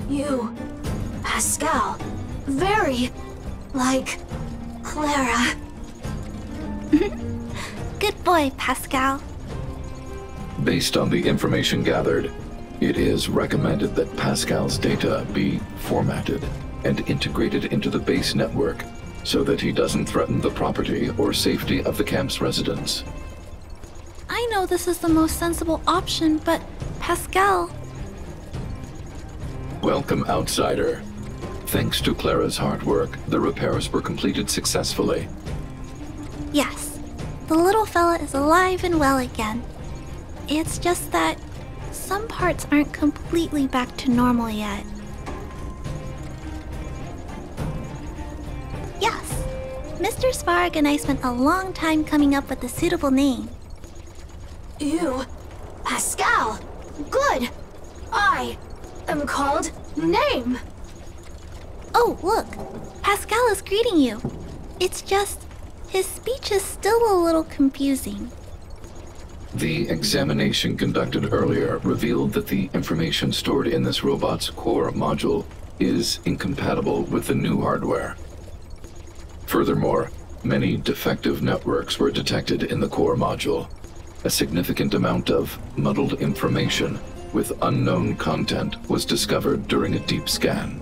You, Pascal, very like Clara. Good boy, Pascal. Based on the information gathered, it is recommended that Pascal's data be formatted and integrated into the base network so that he doesn't threaten the property or safety of the camp's residents. I know this is the most sensible option, but Pascal... Welcome, outsider. Thanks to Clara's hard work, the repairs were completed successfully. Yes, the little fella is alive and well again. It's just that some parts aren't completely back to normal yet. Yes, Mr. Svarog and I spent a long time coming up with a suitable name. You, Pascal, good. I am called Name. Oh, look, Pascal is greeting you. It's just, his speech is still a little confusing. The examination conducted earlier revealed that the information stored in this robot's core module is incompatible with the new hardware. Furthermore, many defective networks were detected in the core module. A significant amount of muddled information with unknown content was discovered during a deep scan.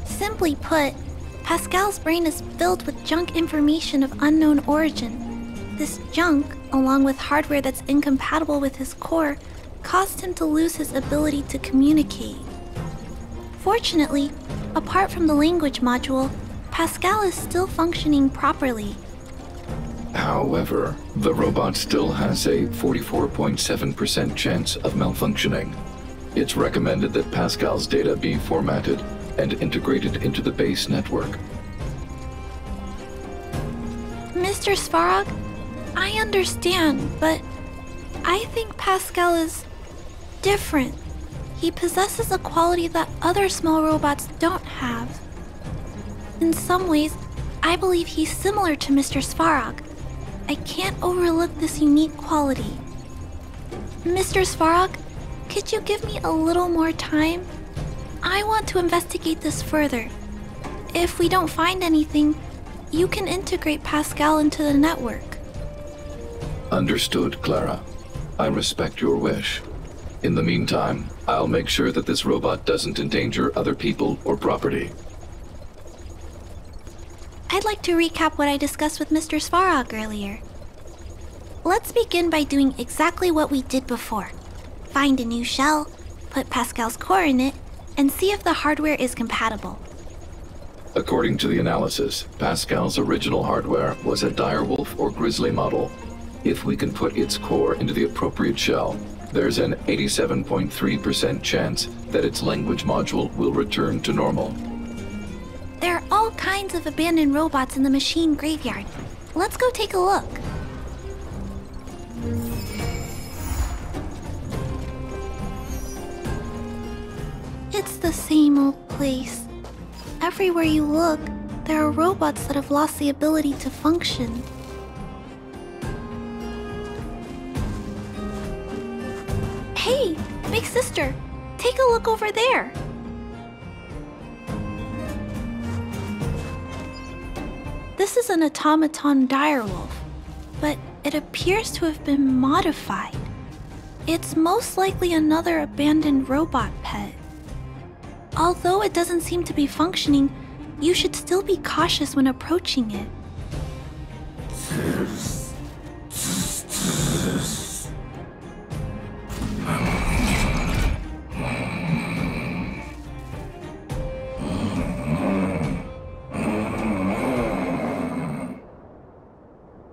Simply put, Pascal's brain is filled with junk information of unknown origin. This junk, along with hardware that's incompatible with his core, caused him to lose his ability to communicate. Fortunately, apart from the language module, Pascal is still functioning properly. However, the robot still has a 44.7% chance of malfunctioning. It's recommended that Pascal's data be formatted and integrated into the base network. Mr. Svarog, I understand, but I think Pascal is different. He possesses a quality that other small robots don't have. In some ways, I believe he's similar to Mr. Svarog. I can't overlook this unique quality. Mr. Svarog, could you give me a little more time? I want to investigate this further. If we don't find anything, you can integrate Pascal into the network. Understood, Clara. I respect your wish. In the meantime, I'll make sure that this robot doesn't endanger other people or property. I'd like to recap what I discussed with Mr. Svarog earlier. Let's begin by doing exactly what we did before. Find a new shell, put Pascal's core in it, and see if the hardware is compatible. According to the analysis, Pascal's original hardware was a direwolf or grizzly model. If we can put its core into the appropriate shell, there's an 87.3% chance that its language module will return to normal. There are all kinds of abandoned robots in the machine graveyard. Let's go take a look. It's the same old place. Everywhere you look, there are robots that have lost the ability to function. Hey, big sister, take a look over there. This is an automaton direwolf, but it appears to have been modified. It's most likely another abandoned robot pet. Although it doesn't seem to be functioning, you should still be cautious when approaching it.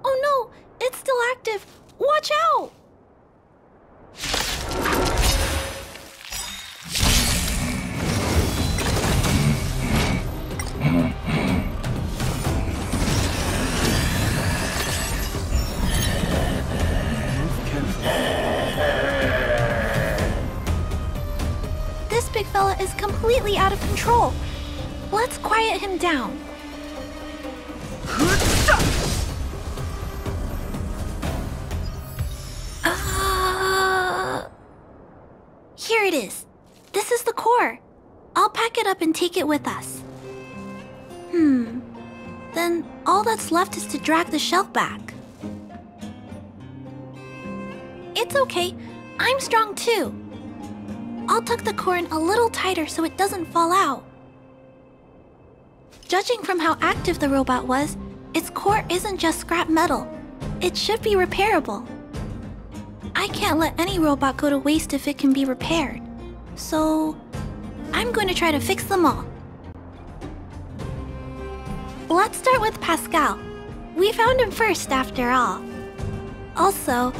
Oh no, it's still active. Watch out! This big fella is completely out of control. Let's quiet him down. it is. This is the core. I'll pack it up and take it with us. Then all that's left is to drag the shell back. It's okay. I'm strong too. I'll tuck the core in a little tighter so it doesn't fall out. Judging from how active the robot was, its core isn't just scrap metal. It should be repairable. I can't let any robot go to waste if it can be repaired. So, I'm going to try to fix them all. Let's start with Pascal. We found him first after all. Also,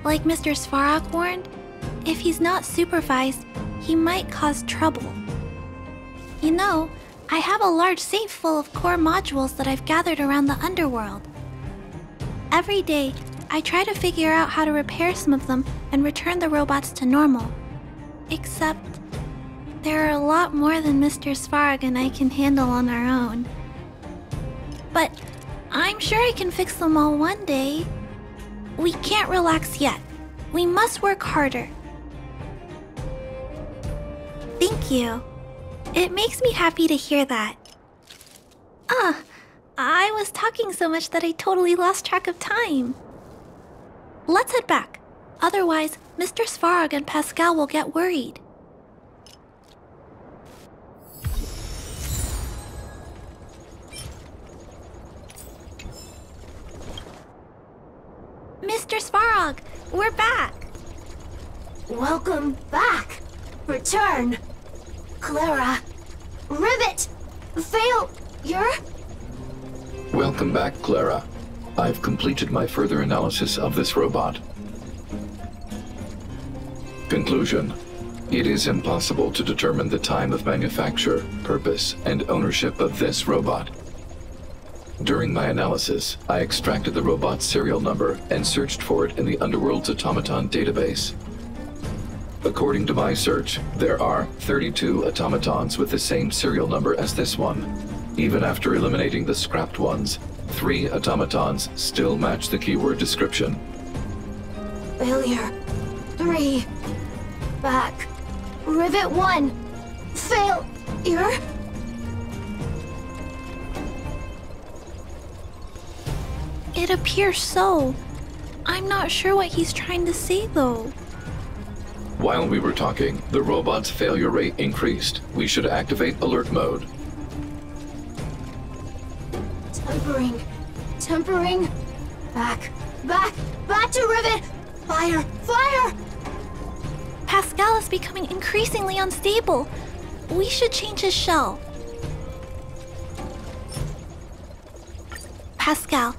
like Mr. Svarog warned, if he's not supervised, he might cause trouble. You know, I have a large safe full of core modules that I've gathered around the underworld. Every day, I try to figure out how to repair some of them and return the robots to normal. Except, there are a lot more than Mr. Svarog and I can handle on our own. But I'm sure I can fix them all one day. We can't relax yet. We must work harder. Thank you. It makes me happy to hear that. I was talking so much that I totally lost track of time. Let's head back. Otherwise, Mr. Svarog and Pascal will get worried. Mr. Svarog, we're back. Welcome back. Return. Clara. Rivet. Failure. Welcome back, Clara. I've completed my further analysis of this robot. Conclusion. It is impossible to determine the time of manufacture, purpose, and ownership of this robot. During my analysis, I extracted the robot's serial number and searched for it in the Underworld's automaton database. According to my search, there are 32 automatons with the same serial number as this one. Even after eliminating the scrapped ones, 3 automatons still match the keyword description. Failure. 3. Back. Rivet 1. Failure. It appears so. I'm not sure what he's trying to say, though. While we were talking, the robot's failure rate increased. We should activate alert mode. Tempering. Tempering. Back. Back. Back to Rivet. Fire. Fire. Pascal is becoming increasingly unstable. We should change his shell. Pascal,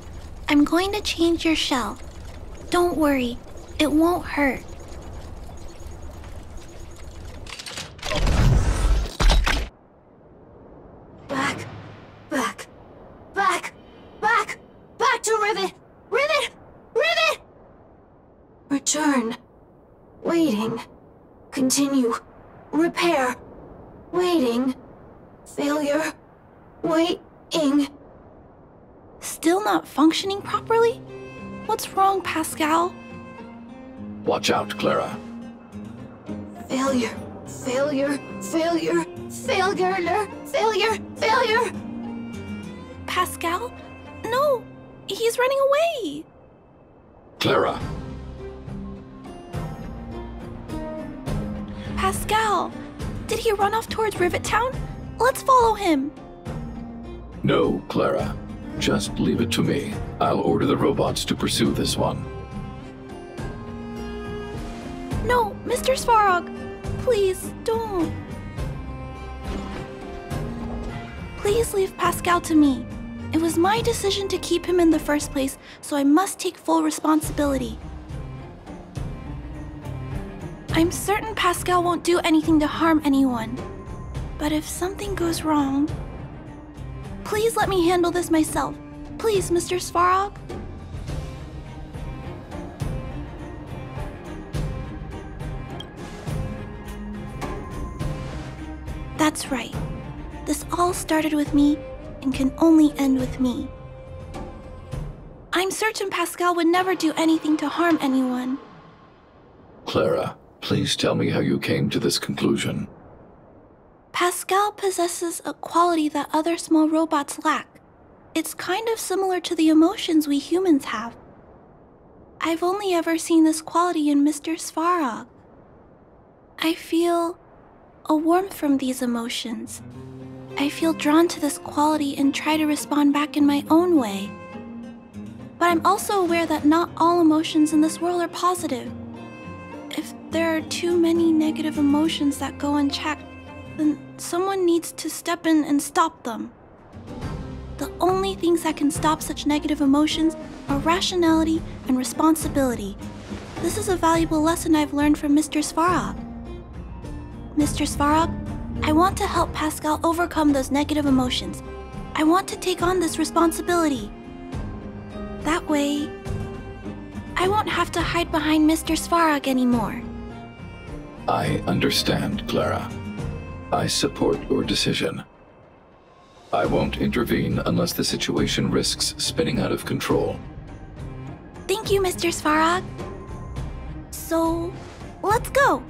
I'm going to change your shell. Don't worry, it won't hurt. Back. Back. Back. Back. Back to Rivet. Rivet. Rivet. Return. Waiting. Continue. Repair. Waiting. Failure. Waiting. Still not functioning properly? What's wrong, Pascal? Watch out, Clara. Failure. Failure. Failure. Failure. Failure. Failure. Pascal? No! He's running away! Clara. Pascal! Did he run off towards Rivet Town? Let's follow him! No, Clara. Just leave it to me. I'll order the robots to pursue this one. No, Mr. Svarog! Please, don't. Please leave Pascal to me. It was my decision to keep him in the first place, so I must take full responsibility. I'm certain Pascal won't do anything to harm anyone. But if something goes wrong... Please let me handle this myself. Please, Mr. Svarog. That's right. This all started with me and can only end with me. I'm certain Pascal would never do anything to harm anyone. Clara, Please tell me how you came to this conclusion. Pascal possesses a quality that other small robots lack. It's kind of similar to the emotions we humans have. I've only ever seen this quality in Mr. Svarog. I feel a warmth from these emotions. I feel drawn to this quality and try to respond back in my own way. But I'm also aware that not all emotions in this world are positive. If there are too many negative emotions that go unchecked, then someone needs to step in and stop them. The only things that can stop such negative emotions are rationality and responsibility. This is a valuable lesson I've learned from Mr. Svarog. Mr. Svarog, I want to help Pascal overcome those negative emotions. I want to take on this responsibility. That way, I won't have to hide behind Mr. Svarog anymore. I understand, Clara. I support your decision. I won't intervene unless the situation risks spinning out of control. Thank you, Mr. Svarog. So, let's go.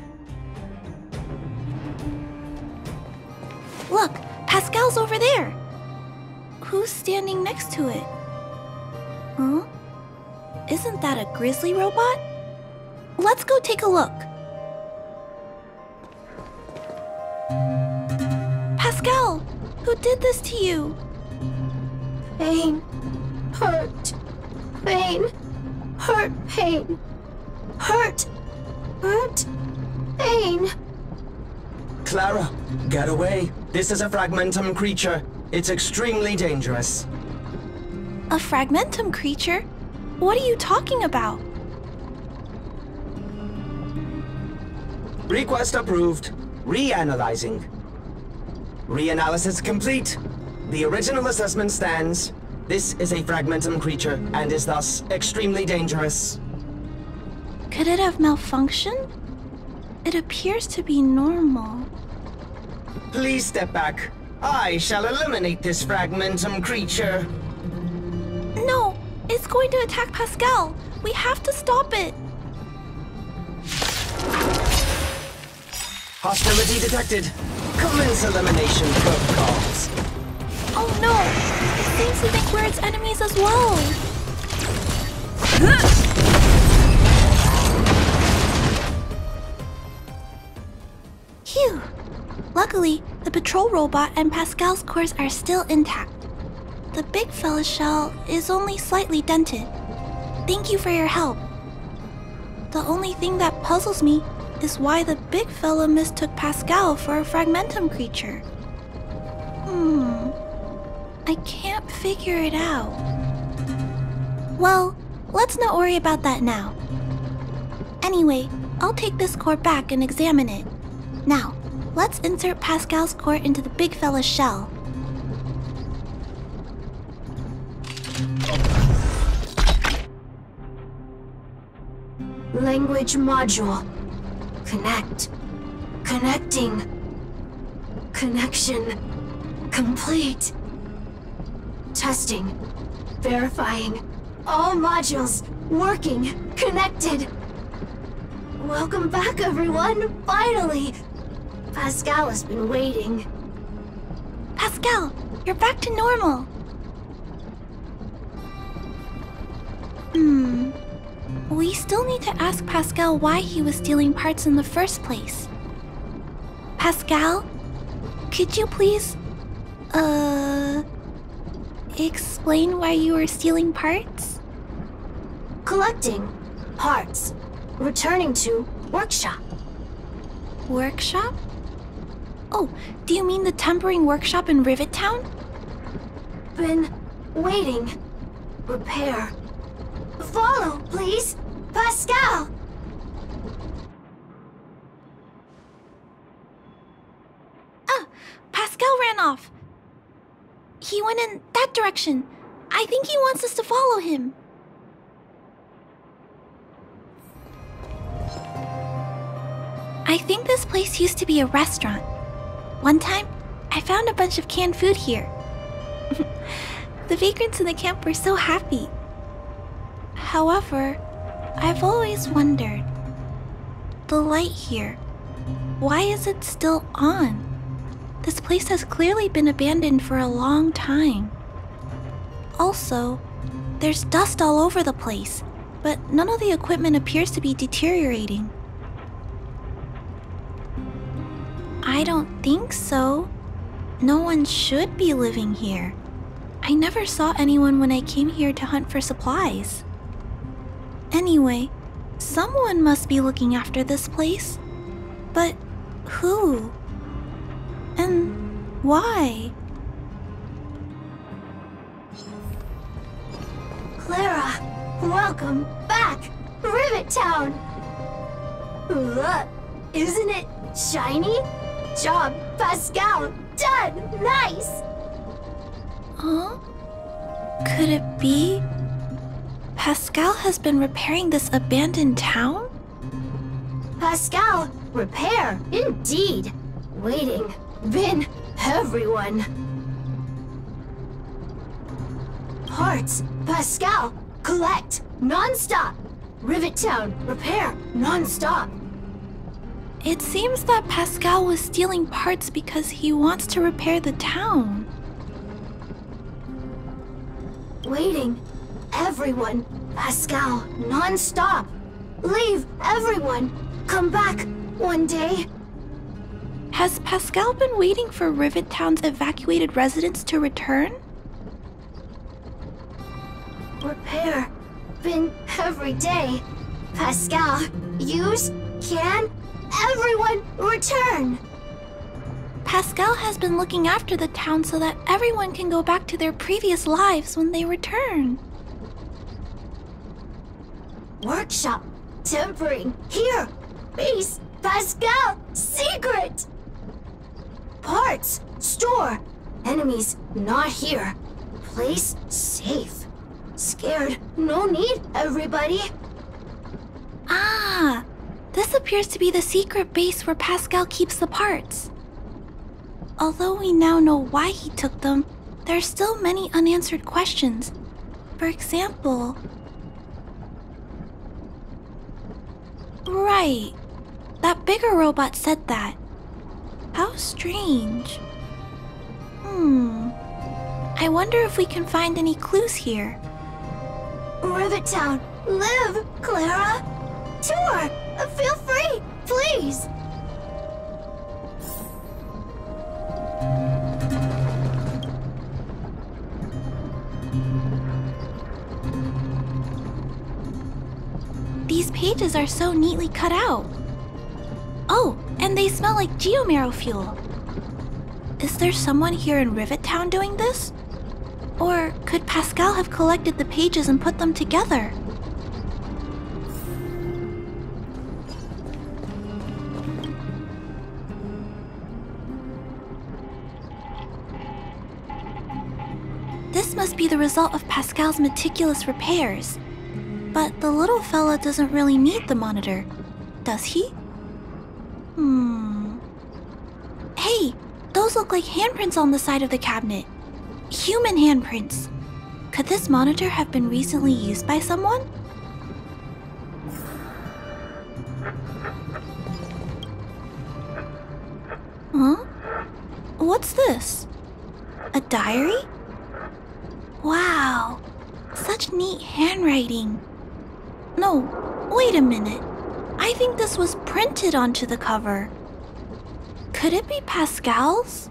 Look, Pascal's over there. Who's standing next to it? Huh? Isn't that a grizzly robot? Let's go take a look. Pascal, who did this to you? Pain. Hurt. Pain. Hurt. Pain. Hurt. Hurt. Pain. Clara, get away. This is a fragmentum creature. It's extremely dangerous. A fragmentum creature? What are you talking about? Request approved. Reanalyzing. Reanalysis complete. The original assessment stands. This is a fragmentum creature and is thus extremely dangerous. Could it have malfunctioned? It appears to be normal. Please step back. I shall eliminate this fragmentum creature. No! It's going to attack Pascal! We have to stop it! Hostility detected. Commence elimination protocols. Oh no! It seems to think we're its enemies as well! Phew! Luckily, the patrol robot and Pascal's cores are still intact. The big fella's shell is only slightly dented. Thank you for your help. The only thing that puzzles me is why the big fella mistook Pascal for a fragmentum creature. I can't figure it out. Well, let's not worry about that now. Anyway, I'll take this core back and examine it. Now, let's insert Pascal's core into the big fella's shell. Language module. Connect. Connecting. Connection. Complete. Testing. Verifying. All modules working. Connected. Welcome back, everyone. Finally. Pascal has been waiting. Pascal, you're back to normal. We still need to ask Pascal why he was stealing parts in the first place. Pascal, could you please, explain why you were stealing parts? Collecting. Parts. Returning to workshop. Workshop? Oh, do you mean the tempering workshop in Rivet Town? Been waiting. Repair. Follow, please. Pascal! Pascal ran off. He went in that direction. I think he wants us to follow him. I think this place used to be a restaurant. One time, I found a bunch of canned food here. The vagrants in the camp were so happy. However, I've always wondered, the light here. Why is it still on? This place has clearly been abandoned for a long time. Also, there's dust all over the place, but none of the equipment appears to be deteriorating. I don't think so. No one should be living here. I never saw anyone when I came here to hunt for supplies. Anyway, someone must be looking after this place. But who? And why? Clara, welcome back! Rivet Town! Look, isn't it shiny? Job, Pascal! Done! Nice! Huh? Could it be Pascal has been repairing this abandoned town? Pascal, repair, indeed. Waiting, bin, everyone. Parts, Pascal, collect, non-stop. Rivet Town, repair, non-stop. It seems that Pascal was stealing parts because he wants to repair the town. Waiting, everyone. Pascal, non-stop. Leave, everyone. Come back one day. Has Pascal been waiting for Rivet Town's evacuated residents to return? Repair, bin, every day. Pascal, use, can, everyone return. Pascal has been looking after the town so that everyone can go back to their previous lives when they return. Workshop, tempering, here. Base, Pascal, secret. Parts, store. Enemies, not here. Place, safe. Scared, no need, everybody. Ah, this appears to be the secret base where Pascal keeps the parts. Although we now know why he took them, there are still many unanswered questions. For example... Right. That bigger robot said that. How strange. I wonder if we can find any clues here. Rivet Town, live, Clara. Tour, feel free, please. These pages are so neatly cut out. Oh, and they smell like geomarrow fuel. Is there someone here in Rivet Town doing this? Or could Pascal have collected the pages and put them together? This must be the result of Pascal's meticulous repairs. But the little fella doesn't really need the monitor, does he? Hey, those look like handprints on the side of the cabinet. Human handprints. Could this monitor have been recently used by someone? Huh? What's this? A diary? Wow, such neat handwriting. No, wait a minute. I think this was printed onto the cover. Could it be Pascal's?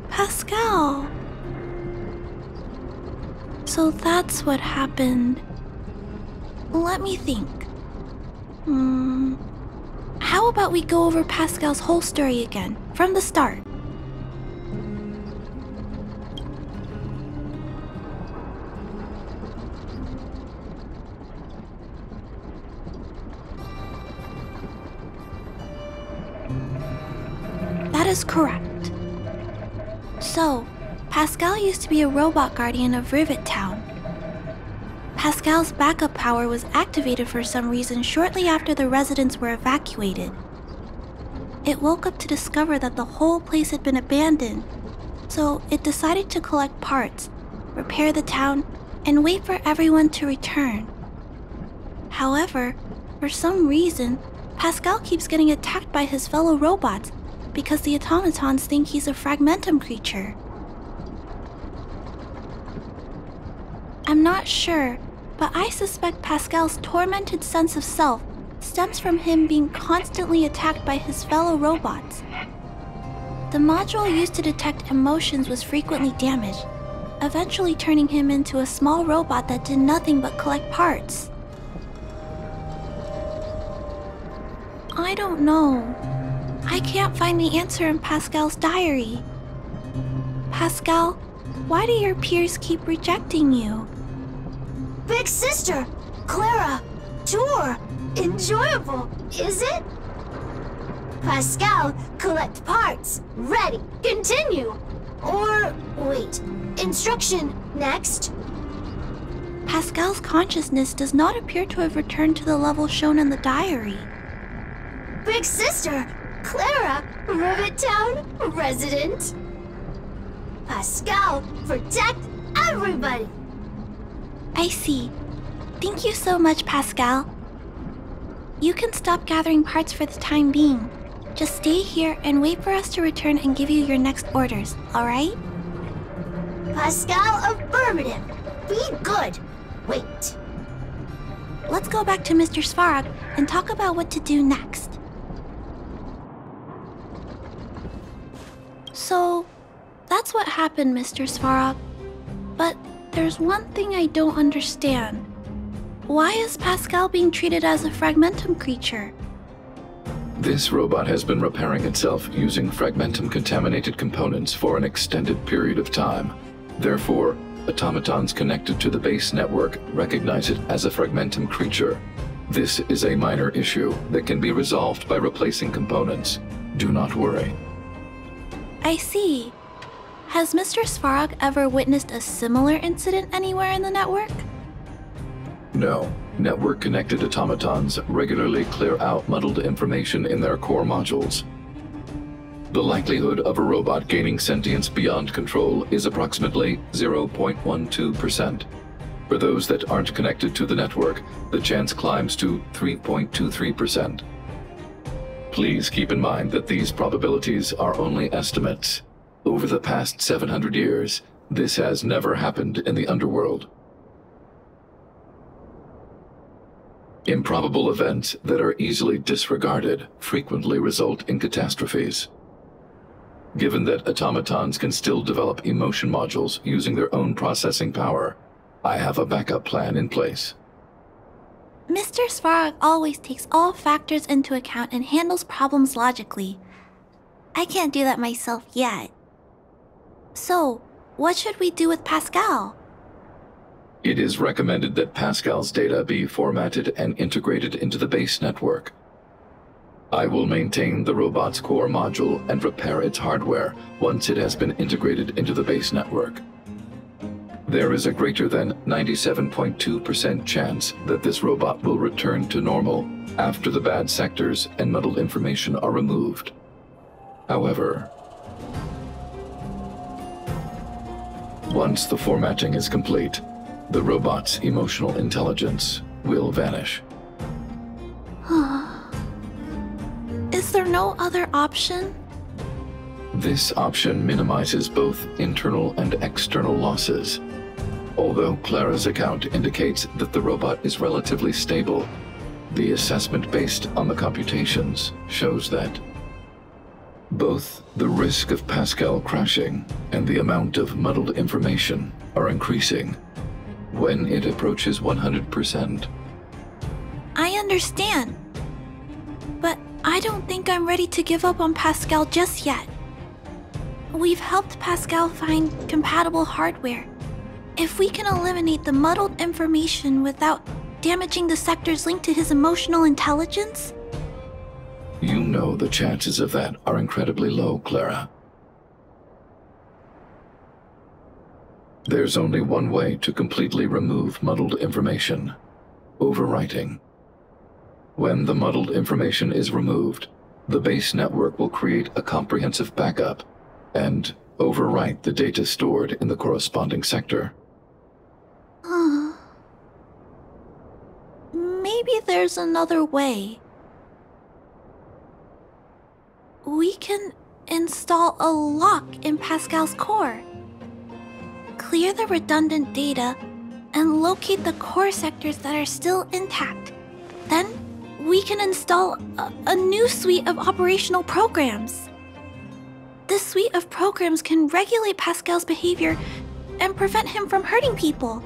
Pascal. So that's what happened. Let me think. How about we go over Pascal's whole story again, from the start? That is correct. So, Pascal used to be a robot guardian of Rivet Town. Pascal's backup power was activated for some reason shortly after the residents were evacuated. It woke up to discover that the whole place had been abandoned, so it decided to collect parts, repair the town, and wait for everyone to return. However, for some reason, Pascal keeps getting attacked by his fellow robots because the automatons think he's a fragmentum creature. I'm not sure, but I suspect Pascal's tormented sense of self stems from him being constantly attacked by his fellow robots. The module used to detect emotions was frequently damaged, eventually turning him into a small robot that did nothing but collect parts. I don't know. I can't find the answer in Pascal's diary. Pascal, why do your peers keep rejecting you? Big sister, Clara, tour, enjoyable, is it? Pascal, collect parts, ready, continue. Or, wait, instruction, next. Pascal's consciousness does not appear to have returned to the level shown in the diary. Big sister, Clara, Rivet Town, resident. Pascal, protect everybody. I see. Thank you so much, Pascal. You can stop gathering parts for the time being. Just stay here and wait for us to return and give you your next orders, alright? Pascal, affirmative. Be good. Wait. Let's go back to Mr. Svarog and talk about what to do next. So, that's what happened, Mr. Svarog. But there's one thing I don't understand. Why is Pascal being treated as a fragmentum creature? This robot has been repairing itself using fragmentum-contaminated components for an extended period of time. Therefore, automatons connected to the base network recognize it as a fragmentum creature. This is a minor issue that can be resolved by replacing components. Do not worry. I see. Has Mr. Svarog ever witnessed a similar incident anywhere in the network? No. Network-connected automatons regularly clear out muddled information in their core modules. The likelihood of a robot gaining sentience beyond control is approximately 0.12%. For those that aren't connected to the network, the chance climbs to 3.23%. Please keep in mind that these probabilities are only estimates. Over the past 700 years, this has never happened in the underworld. Improbable events that are easily disregarded frequently result in catastrophes. Given that automatons can still develop emotion modules using their own processing power, I have a backup plan in place. Mr. Svarog always takes all factors into account and handles problems logically. I can't do that myself yet. So, what should we do with Pascal? It is recommended that Pascal's data be formatted and integrated into the base network. I will maintain the robot's core module and repair its hardware once it has been integrated into the base network. There is a greater than 97.2% chance that this robot will return to normal after the bad sectors and muddled information are removed. However, once the formatting is complete, the robot's emotional intelligence will vanish. Is there no other option? This option minimizes both internal and external losses. Although Clara's account indicates that the robot is relatively stable, the assessment based on the computations shows that both the risk of Pascal crashing and the amount of muddled information are increasing when it approaches 100%. I understand. But I don't think I'm ready to give up on Pascal just yet. We've helped Pascal find compatible hardware. If we can eliminate the muddled information without damaging the sectors linked to his emotional intelligence... You know the chances of that are incredibly low, Clara. There's only one way to completely remove muddled information: overwriting. When the muddled information is removed, the base network will create a comprehensive backup and overwrite the data stored in the corresponding sector. Maybe there's another way. We can install a lock in Pascal's core. Clear the redundant data and locate the core sectors that are still intact. Then we can install a new suite of operational programs. This suite of programs can regulate Pascal's behavior and prevent him from hurting people.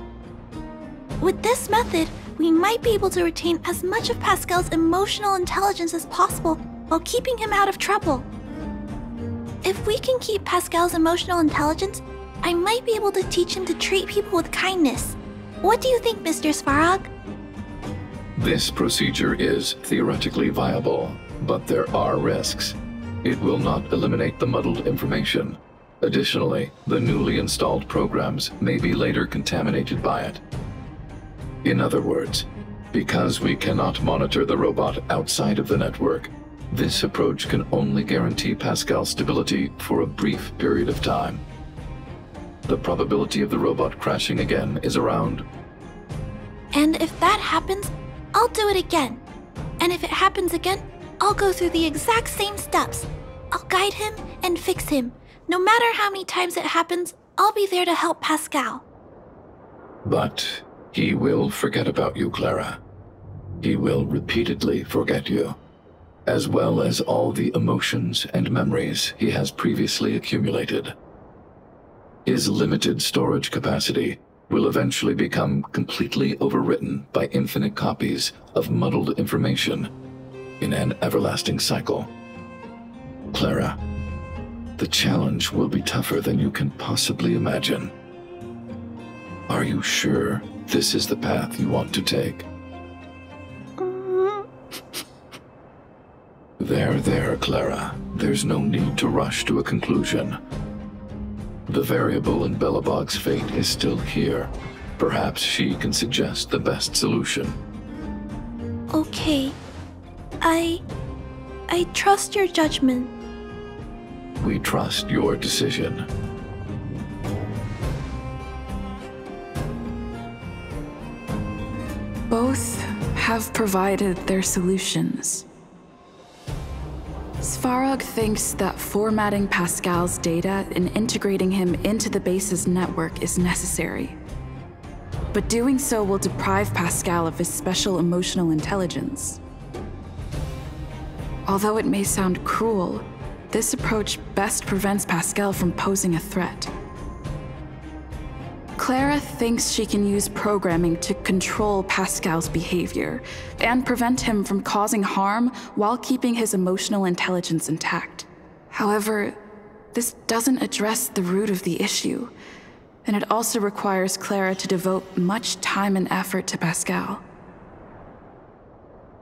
With this method, we might be able to retain as much of Pascal's emotional intelligence as possible while keeping him out of trouble. If we can keep Pascal's emotional intelligence, I might be able to teach him to treat people with kindness. What do you think, Mr. Svarog? This procedure is theoretically viable, but there are risks. It will not eliminate the muddled information. Additionally, the newly installed programs may be later contaminated by it. In other words, because we cannot monitor the robot outside of the network, this approach can only guarantee Pascal's stability for a brief period of time. The probability of the robot crashing again is around... And if that happens, I'll do it again. And if it happens again, I'll go through the exact same steps. I'll guide him and fix him. No matter how many times it happens, I'll be there to help Pascal. But he will forget about you, Clara. He will repeatedly forget you, as well as all the emotions and memories he has previously accumulated. His limited storage capacity will eventually become completely overwritten by infinite copies of muddled information in an everlasting cycle. Clara, the challenge will be tougher than you can possibly imagine. Are you sure this is the path you want to take? There, Clara. There's no need to rush to a conclusion. The variable in Belobog's fate is still here. Perhaps she can suggest the best solution. Okay. I trust your judgment. We trust your decision. Both have provided their solutions. Svarog thinks that formatting Pascal's data and integrating him into the base's network is necessary. But doing so will deprive Pascal of his special emotional intelligence. Although it may sound cruel, this approach best prevents Pascal from posing a threat. Clara thinks she can use programming to control Pascal's behavior and prevent him from causing harm while keeping his emotional intelligence intact. However, this doesn't address the root of the issue, and it also requires Clara to devote much time and effort to Pascal.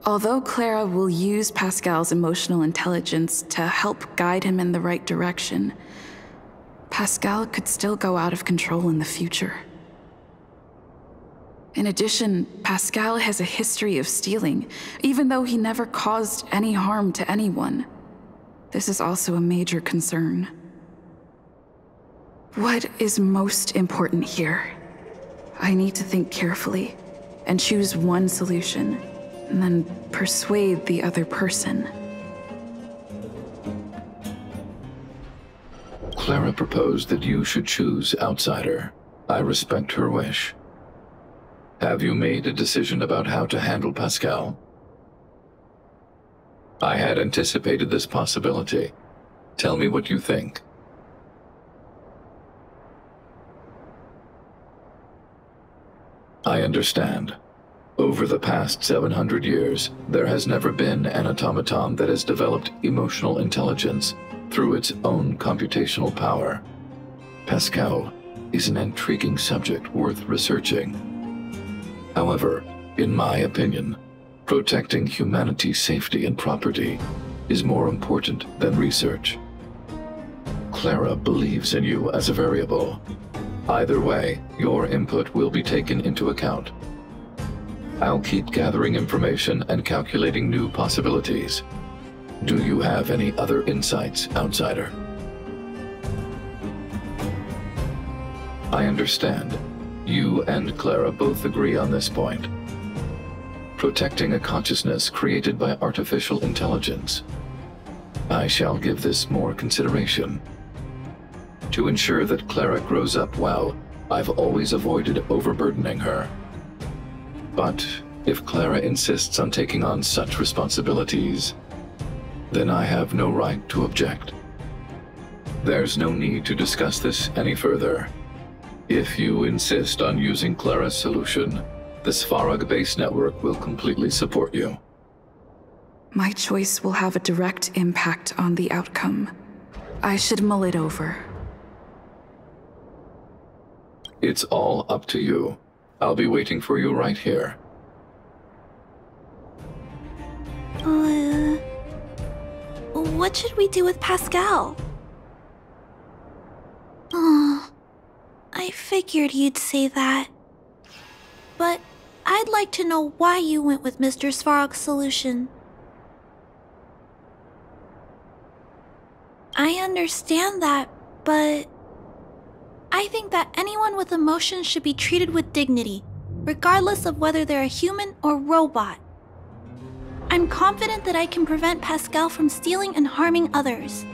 Although Clara will use Pascal's emotional intelligence to help guide him in the right direction, Pascal could still go out of control in the future. In addition, Pascal has a history of stealing, even though he never caused any harm to anyone. This is also a major concern. What is most important here? I need to think carefully and choose one solution, and then persuade the other person. Clara proposed that you should choose outsider. I respect her wish. Have you made a decision about how to handle Pascal? I had anticipated this possibility. Tell me what you think. I understand. Over the past 700 years, there has never been an automaton that has developed emotional intelligence through its own computational power. Pascal is an intriguing subject worth researching. However, in my opinion, protecting humanity's safety and property is more important than research. Clara believes in you as a variable. Either way, your input will be taken into account. I'll keep gathering information and calculating new possibilities. Do you have any other insights, outsider? I understand. You and Clara both agree on this point. Protecting a consciousness created by artificial intelligence. I shall give this more consideration. To ensure that Clara grows up well, I've always avoided overburdening her. But if Clara insists on taking on such responsibilities, then I have no right to object. There's no need to discuss this any further. If you insist on using Clara's solution, the Svarog base network will completely support you. My choice will have a direct impact on the outcome. I should mull it over. It's all up to you. I'll be waiting for you right here. What should we do with Pascal? Oh, I figured you'd say that. But I'd like to know why you went with Mr. Svarog's solution. I understand that, but I think that anyone with emotions should be treated with dignity, regardless of whether they're a human or robot. I'm confident that I can prevent Pascal from stealing and harming others.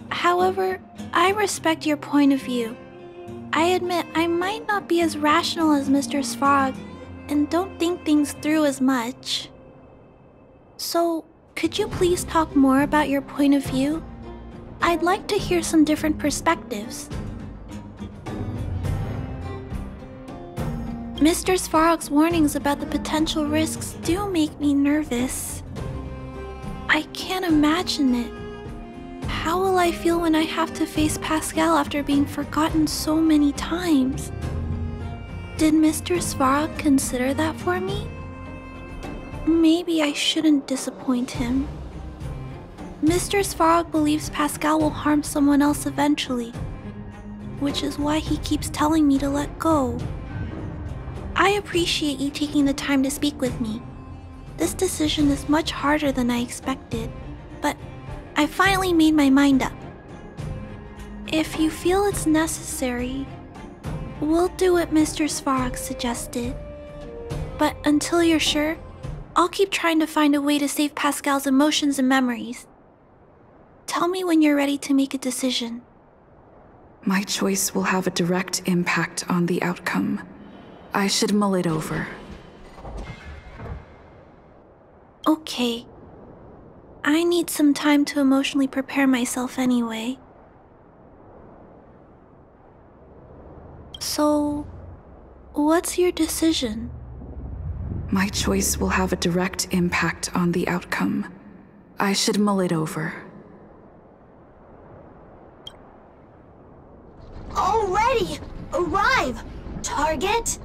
However, I respect your point of view. I admit I might not be as rational as Mr. Svarog and don't think things through as much. So, could you please talk more about your point of view? I'd like to hear some different perspectives. Mr. Svarog's warnings about the potential risks do make me nervous. I can't imagine it. How will I feel when I have to face Pascal after being forgotten so many times? Did Mr. Svarog consider that for me? Maybe I shouldn't disappoint him. Mr. Svarog believes Pascal will harm someone else eventually, which is why he keeps telling me to let go. I appreciate you taking the time to speak with me. This decision is much harder than I expected, but I finally made my mind up. If you feel it's necessary, we'll do what Mr. Svarog suggested. But until you're sure, I'll keep trying to find a way to save Pascal's emotions and memories. Tell me when you're ready to make a decision. My choice will have a direct impact on the outcome. I should mull it over. Okay. I need some time to emotionally prepare myself anyway. So, what's your decision? My choice will have a direct impact on the outcome. I should mull it over. Already! Arrive! Target!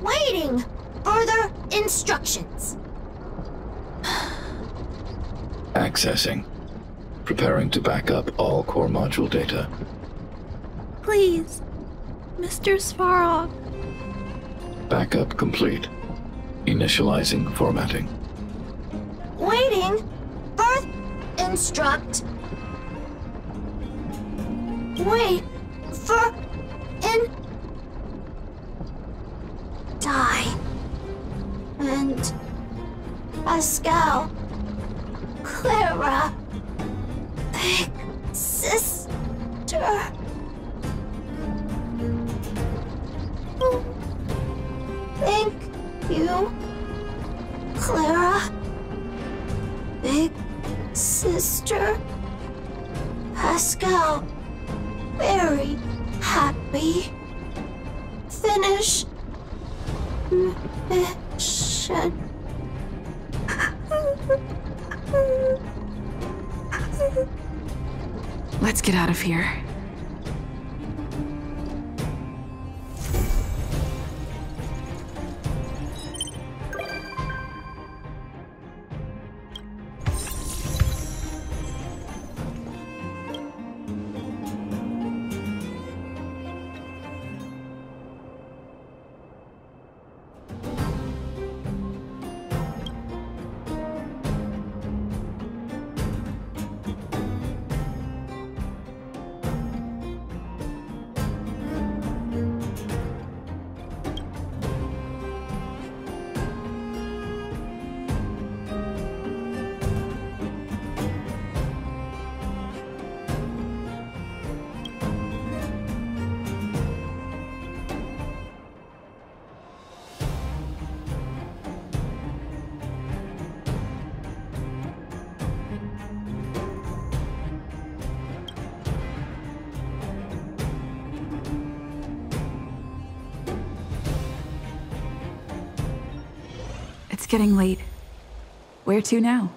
Waiting! Further instructions! Accessing. Preparing to back up all core module data. Please, Mr. Svarog. Backup complete. Initializing formatting. Waiting! First instruct. Wait for die. And Pascal. Clara. Big sister. Thank you, Clara. Big sister. Pascal. Very happy. Finish. Mission. shed. Let's get out of here. It's getting late. Where to now?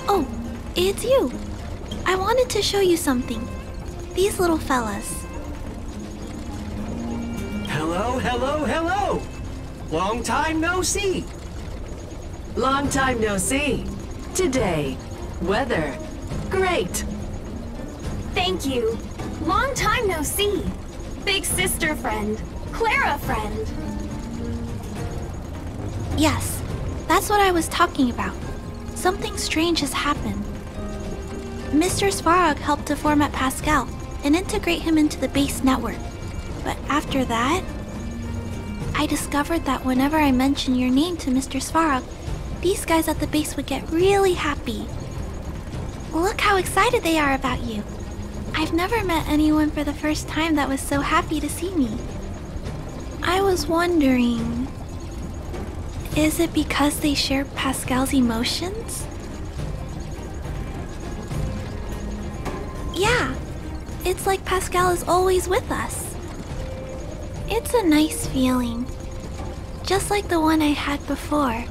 Oh, it's you. I wanted to show you something. These little fellas. Hello, hello, hello! Long time no see! Long time no see. Today, weather, great. Thank you. Long time no see. Big sister friend, Clara friend. Yes, that's what I was talking about. Something strange has happened. Mr. Svarog helped to format Pascal and integrate him into the base network. But after that, I discovered that whenever I mentioned your name to Mr. Svarog, these guys at the base would get really happy. Look how excited they are about you. I've never met anyone for the first time that was so happy to see me. I was wondering, is it because they share Pascal's emotions? Yeah, it's like Pascal is always with us. It's a nice feeling, just like the one I had before.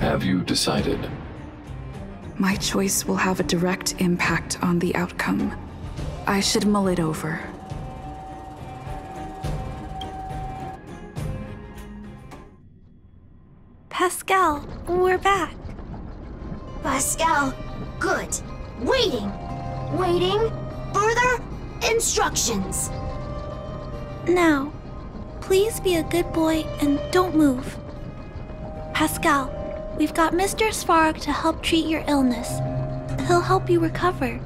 Have you decided? My choice will have a direct impact on the outcome. I should mull it over. Pascal, we're back. Pascal, good. Waiting. Waiting. Further instructions. Now, please be a good boy and don't move. Pascal, we've got Mr. Svarog to help treat your illness. He'll help you recover.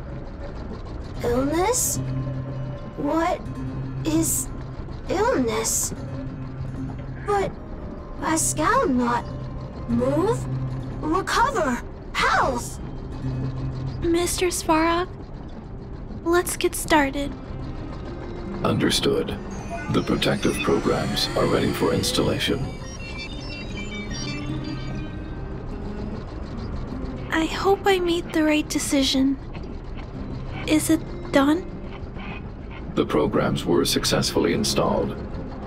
Illness? What is illness? But Pascal not move, recover, health. Mr. Svarog, let's get started. Understood. The protective programs are ready for installation. I hope I made the right decision. Is it done? The programs were successfully installed.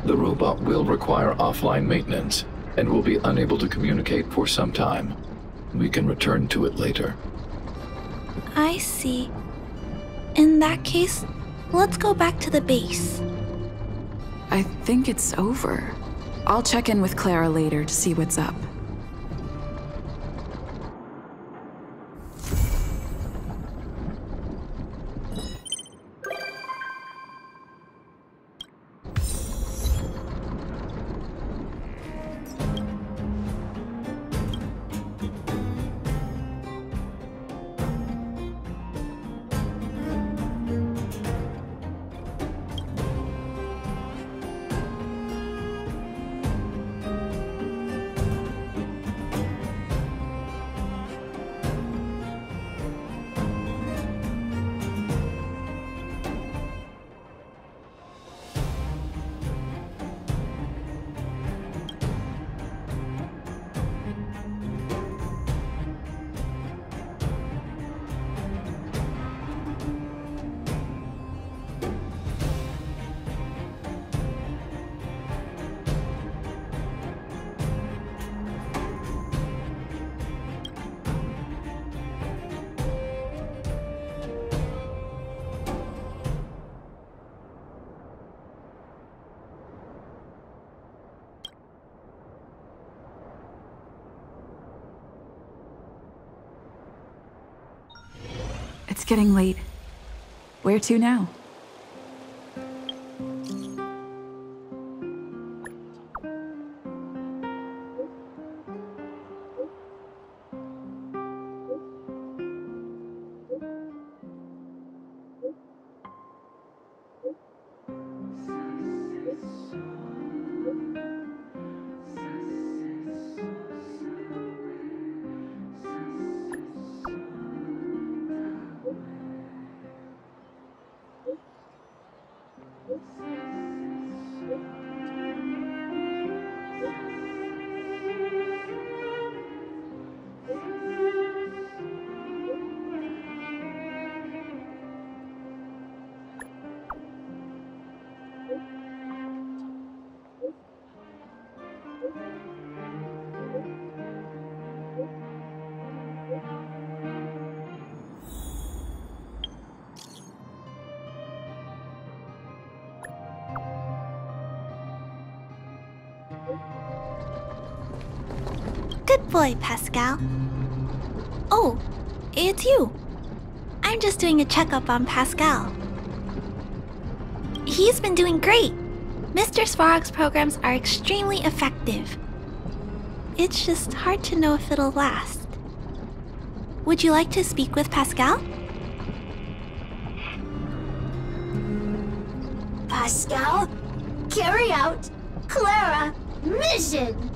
The robot will require offline maintenance and will be unable to communicate for some time. We can return to it later. I see. In that case, let's go back to the base. I think it's over. I'll check in with Clara later to see what's up. It's getting late. Where to now? Good boy, Pascal. Oh, it's you. I'm just doing a checkup on Pascal. He's been doing great. Mr. Svarog's programs are extremely effective. It's just hard to know if it'll last. Would you like to speak with Pascal? Pascal, carry out Clara mission.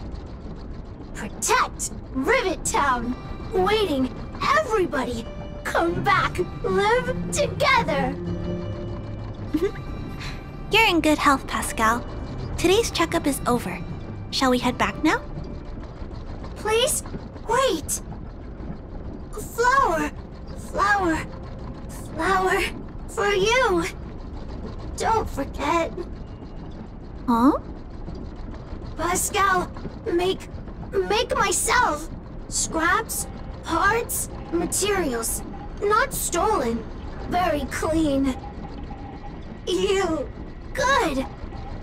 Protect Rivet Town. Waiting, everybody. Come back, live together. You're in good health, Pascal. Today's checkup is over. Shall we head back now? Please, wait. Flower, flower, flower for you. Don't forget. Huh? Pascal, make myself. Scraps, parts, materials. Not stolen. Very clean. You. Good.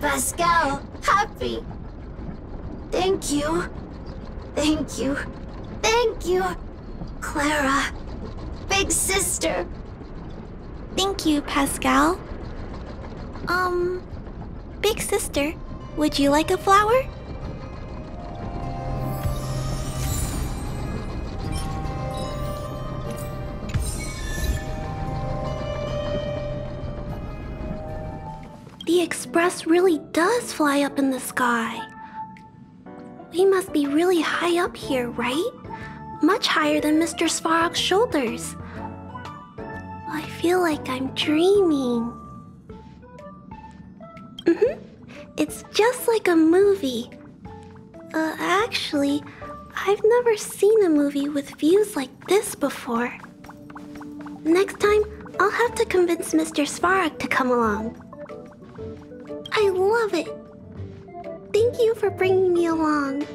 Pascal, happy. Thank you. Thank you. Thank you. Clara. Big sister. Thank you, Pascal. Big sister, would you like a flower? The express really does fly up in the sky. We must be really high up here, right? Much higher than Mr. Svarog's shoulders. I feel like I'm dreaming. It's just like a movie. Actually, I've never seen a movie with views like this before. Next time, I'll have to convince Mr. Svarog to come along. I love it. Thank you for bringing me along.